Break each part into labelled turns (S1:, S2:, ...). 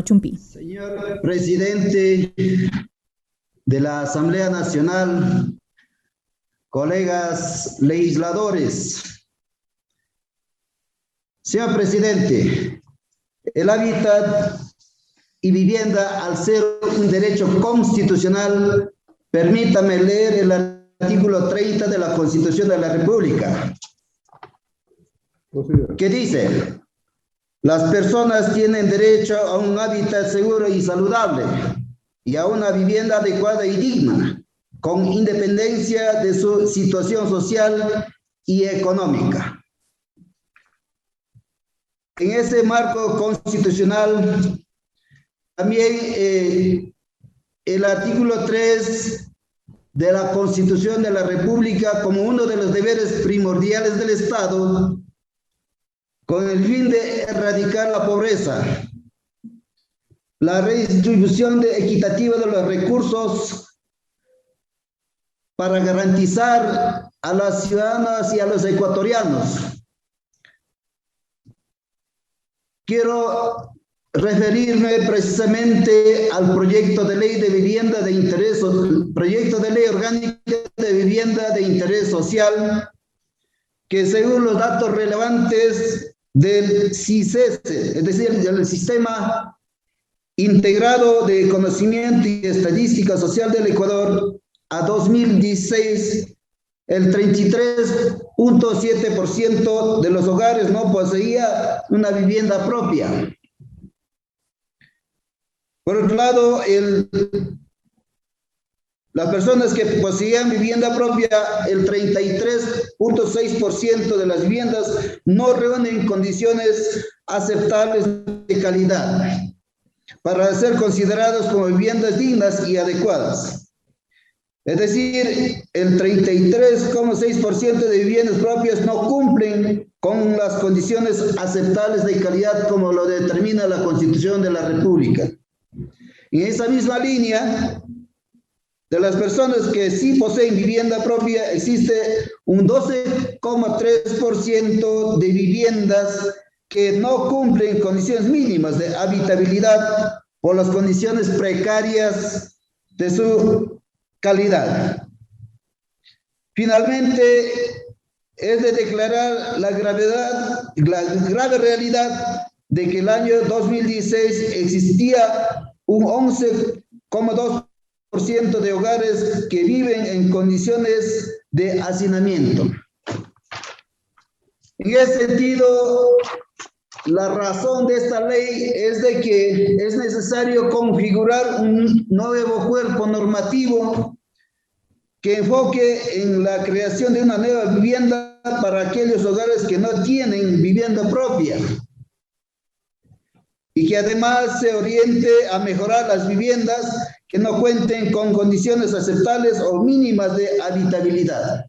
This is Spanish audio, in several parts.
S1: Chumpi.
S2: Señor presidente de la Asamblea Nacional, colegas legisladores. Señor presidente, el hábitat y vivienda, al ser un derecho constitucional, permítame leer el artículo 30 de la Constitución de la República, que dice: las personas tienen derecho a un hábitat seguro y saludable y a una vivienda adecuada y digna, con independencia de su situación social y económica. En ese marco constitucional, también el artículo 3 de la Constitución de la República, como uno de los deberes primordiales del Estado, con el fin de erradicar la pobreza, la redistribución equitativa de los recursos para garantizar a las ciudadanas y a los ecuatorianos. Quiero referirme precisamente al proyecto de ley de vivienda de interés, proyecto de ley orgánica de vivienda de interés social, que según los datos relevantes del CISES, es decir, del Sistema Integrado de Conocimiento y Estadística Social del Ecuador, a 2016, el 33.7% de los hogares no poseía una vivienda propia. Por otro lado, las personas que poseían vivienda propia, el 33.6% de las viviendas no reúnen condiciones aceptables de calidad para ser consideradas como viviendas dignas y adecuadas. Es decir, el 33.6% de viviendas propias no cumplen con las condiciones aceptables de calidad como lo determina la Constitución de la República. En esa misma línea, de las personas que sí poseen vivienda propia, existe un 12.3% de viviendas que no cumplen condiciones mínimas de habitabilidad por las condiciones precarias de su calidad. Finalmente, es de declarar la grave realidad de que el año 2016 existía un 11.2% de hogares que viven en condiciones de hacinamiento. En ese sentido, la razón de esta ley es de que es necesario configurar un nuevo cuerpo normativo que enfoque en la creación de una nueva vivienda para aquellos hogares que no tienen vivienda propia, y que además se oriente a mejorar las viviendas que no cuenten con condiciones aceptables o mínimas de habitabilidad.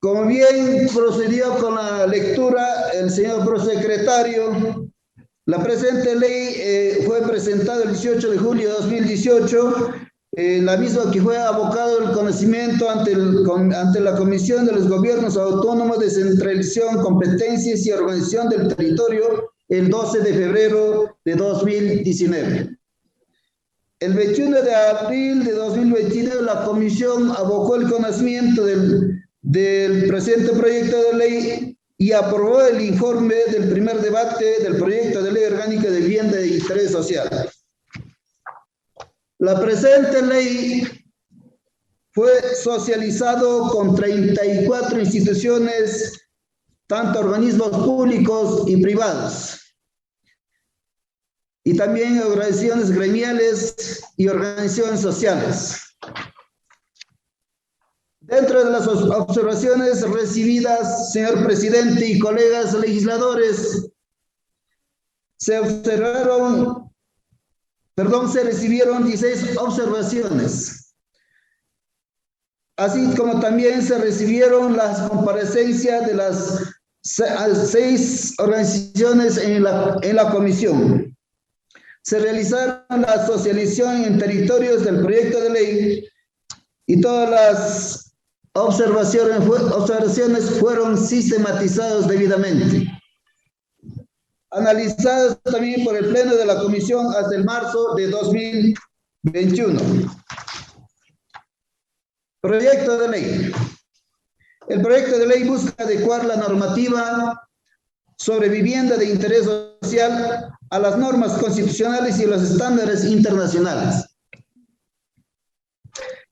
S2: Como bien procedió con la lectura el señor prosecretario, la presente ley fue presentada el 18 de julio de 2018, la misma que fue abocado el conocimiento ante la Comisión de los Gobiernos Autónomos, Descentralización, Competencias y Organización del Territorio el 12 de febrero de 2019. El 21 de abril de 2022 la Comisión abocó el conocimiento del presente proyecto de ley y aprobó el informe del primer debate del proyecto de ley orgánica de vivienda de interés social. La presente ley fue socializado con 34 instituciones, tanto organismos públicos y privados, y también organizaciones gremiales y organizaciones sociales. Dentro de las observaciones recibidas, señor presidente y colegas legisladores, se recibieron 16 observaciones, así como también se recibieron las comparecencias de las 6 organizaciones en la comisión. Se realizaron la socialización en territorios del proyecto de ley y todas las observaciones fueron sistematizadas debidamente. analizadas también por el Pleno de la Comisión hasta el marzo de 2021. Proyecto de ley. El proyecto de ley busca adecuar la normativa sobre vivienda de interés social a las normas constitucionales y los estándares internacionales.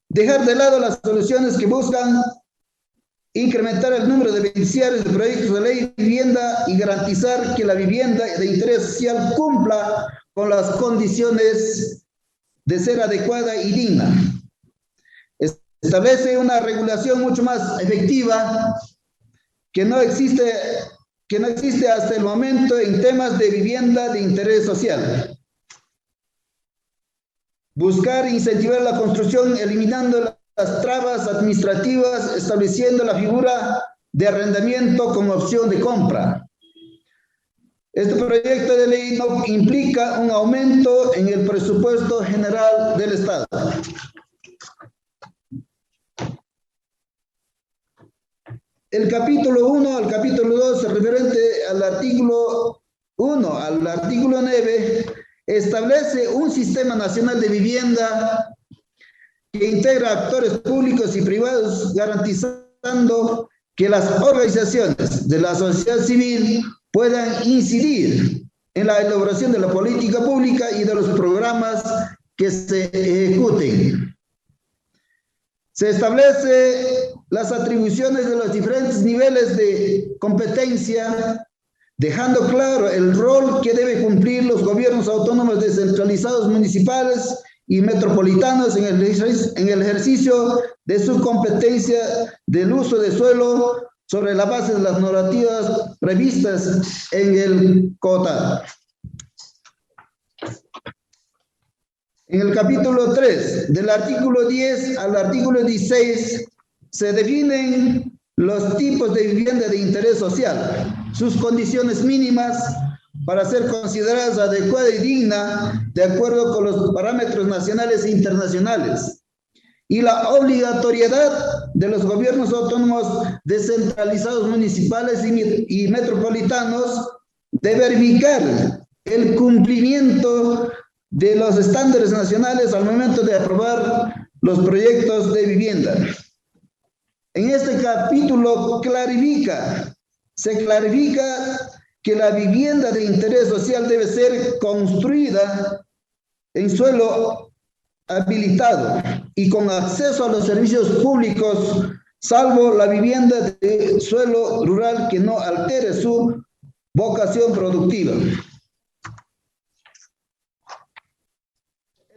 S2: Dejar de lado las soluciones que buscan incrementar el número de beneficiarios de proyectos de ley de vivienda y garantizar que la vivienda de interés social cumpla con las condiciones de ser adecuada y digna. Establece una regulación mucho más efectiva que no existe hasta el momento en temas de vivienda de interés social. Buscar incentivar la construcción eliminando las trabas administrativas, estableciendo la figura de arrendamiento como opción de compra. Este proyecto de ley no implica un aumento en el presupuesto general del Estado. El capítulo 1 al capítulo 2, referente al artículo 1 al artículo 9, establece un sistema nacional de vivienda que integra actores públicos y privados, garantizando que las organizaciones de la sociedad civil puedan incidir en la elaboración de la política pública y de los programas que se ejecuten. Se establece las atribuciones de los diferentes niveles de competencia, dejando claro el rol que deben cumplir los gobiernos autónomos descentralizados municipales y metropolitanos en el ejercicio de su competencia del uso de suelo sobre la base de las normativas previstas en el COTA. En el capítulo 3, del artículo 10 al artículo 16, se definen los tipos de vivienda de interés social, sus condiciones mínimas para ser consideradas adecuada y digna de acuerdo con los parámetros nacionales e internacionales, y la obligatoriedad de los gobiernos autónomos descentralizados municipales y metropolitanos de verificar el cumplimiento de los estándares nacionales al momento de aprobar los proyectos de vivienda. En este capítulo se clarifica que la vivienda de interés social debe ser construida en suelo habilitado y con acceso a los servicios públicos, salvo la vivienda de suelo rural que no altere su vocación productiva.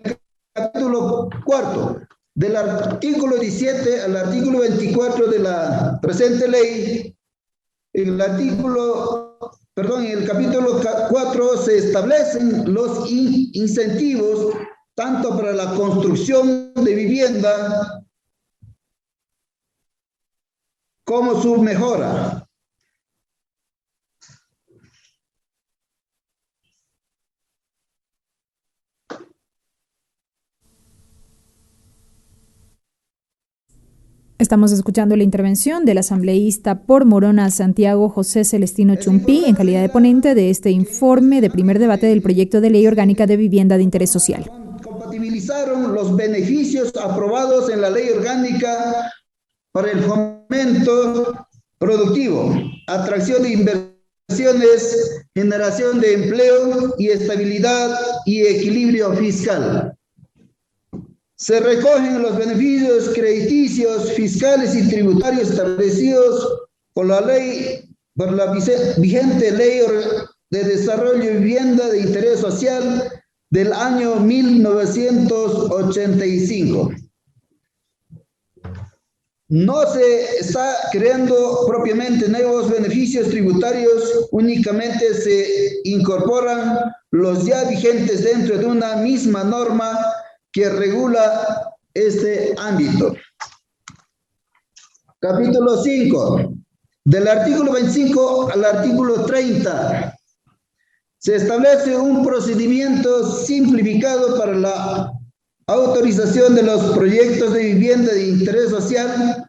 S2: El capítulo 4, del artículo 17 al artículo 24 de la presente ley, en el capítulo 4 se establecen los incentivos tanto para la construcción de vivienda como su mejora.
S1: Estamos escuchando la intervención del asambleísta por Morona Santiago, José Celestino Chumpí, en calidad de ponente de este informe de primer debate del proyecto de ley orgánica de vivienda de interés social.
S2: Compatibilizaron los beneficios aprobados en la ley orgánica para el fomento productivo, atracción de inversiones, generación de empleo y estabilidad y equilibrio fiscal. Se recogen los beneficios crediticios, fiscales y tributarios establecidos por la vigente Ley de Desarrollo y Vivienda de Interés Social del año 1985. No se está creando propiamente nuevos beneficios tributarios, únicamente se incorporan los ya vigentes dentro de una misma norma que regula este ámbito. Capítulo 5. Del artículo 25 al artículo 30. Se establece un procedimiento simplificado para la autorización de los proyectos de vivienda de interés social,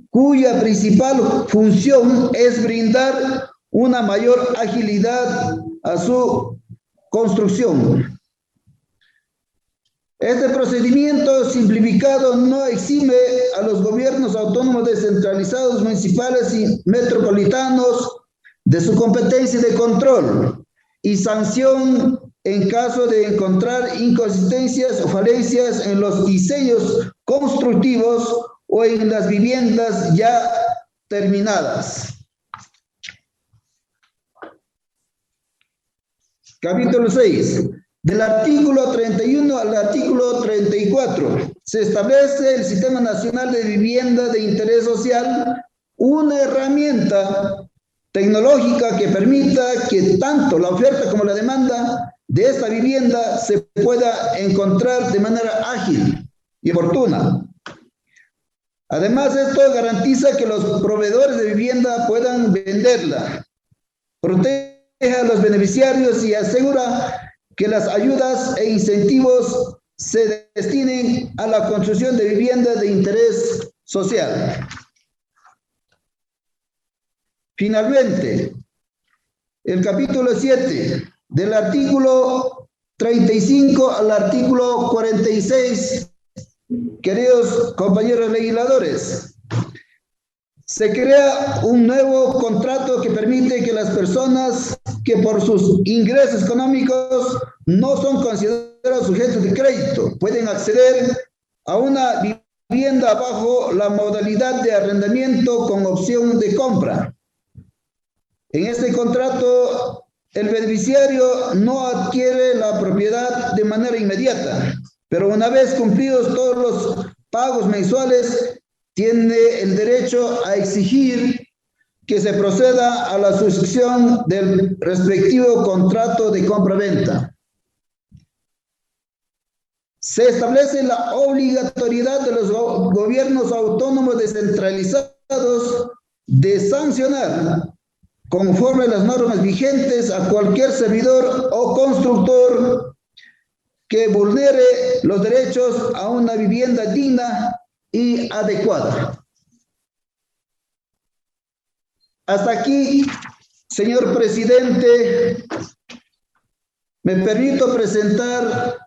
S2: cuya principal función es brindar una mayor agilidad a su construcción. Este procedimiento simplificado no exime a los gobiernos autónomos descentralizados, municipales y metropolitanos de su competencia de control y sanción en caso de encontrar inconsistencias o falencias en los diseños constructivos o en las viviendas ya terminadas. Capítulo 6. Del artículo 31 al artículo 34 se establece el Sistema Nacional de Vivienda de Interés Social, una herramienta tecnológica que permita que tanto la oferta como la demanda de esta vivienda se pueda encontrar de manera ágil y oportuna. Además, esto garantiza que los proveedores de vivienda puedan venderla, protege a los beneficiarios y asegura que las ayudas e incentivos se destinen a la construcción de viviendas de interés social. Finalmente, el capítulo 7, del artículo 35 al artículo 46, queridos compañeros legisladores, se crea un nuevo contrato que permite que las personas que por sus ingresos económicos no son considerados sujetos de crédito pueden acceder a una vivienda bajo la modalidad de arrendamiento con opción de compra. En este contrato, el beneficiario no adquiere la propiedad de manera inmediata, pero una vez cumplidos todos los pagos mensuales, tiene el derecho a exigir que se proceda a la suscripción del respectivo contrato de compra-venta. Se establece la obligatoriedad de los gobiernos autónomos descentralizados de sancionar, conforme a las normas vigentes, a cualquier servidor o constructor que vulnere los derechos a una vivienda digna y adecuada. Hasta aquí, señor presidente, me permito presentar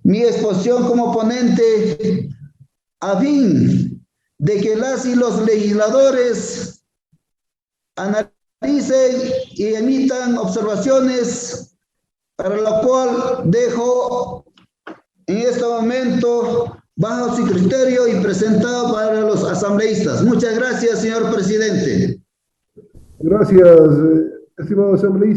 S2: mi exposición como ponente a fin de que las y los legisladores analicen y emitan observaciones, para lo cual dejo en este momento bajo su criterio y presentado para los asambleístas. Muchas gracias, señor presidente.
S3: Gracias, estimado asambleísta.